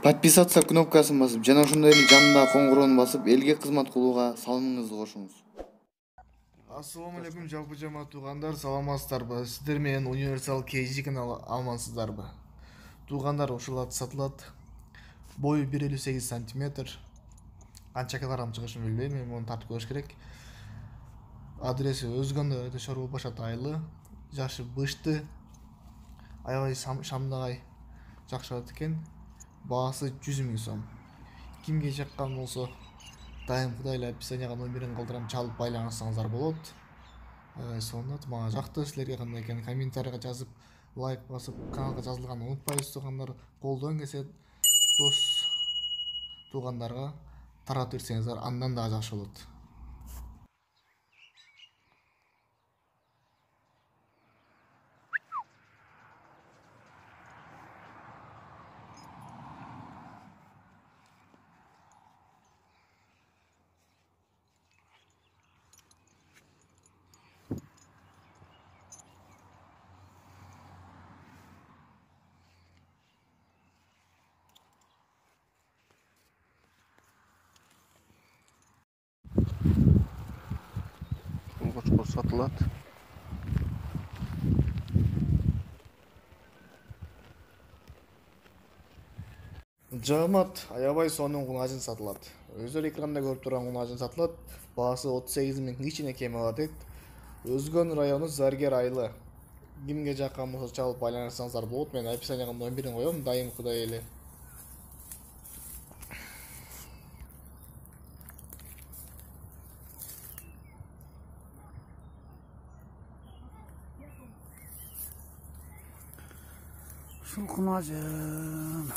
Подписаться кнопкасын басып, жана ошондой эле жанындагы коңгуроону басып, элге кызмат кылууга салымыңызды кошуңуз. Ассаламу алейкум жалпы жамаат туугандар, саламатсыздарбы? Сиздер менен универсал KG каналы амансыздарбы? Туугандар, ушул ат сатылат. Бою 1,58 сантиметр. Канча килограмм чыгышын билбейм, эми муну тартып көрүш керек. Адреси Өзгөндө, Чорбу Башат айылы. Жашы бышты. Аябай шамдагай жакшы ат экен. Баасы 100 000 сом. Кимге жаккан болсо, дайым Кудайлап описанияга номерин калтырам, чалып байланышсаңыздар болот. Сонун мага жакты. Силерге кандай экенин комментарийга жазып, лайк басып, каналга жазылганды унутпайсыз туугандар. Колдон келсе дос туугандарга таратып берсеңиздер андан да жакшы болот. Koçkor satılат. Жамат аябай сонун кунажын сатылат. Өздөрү экранда көрүп турган кунажын сатылат. Баасы 38 000 кичине кем алат дейт. Өзгөн району Заргер айылы. Кимге жаккан болсо чалып байланышсаңыздар болот. Мен описанияга номерин коем, дайым Кудай эле. Ушул кунажын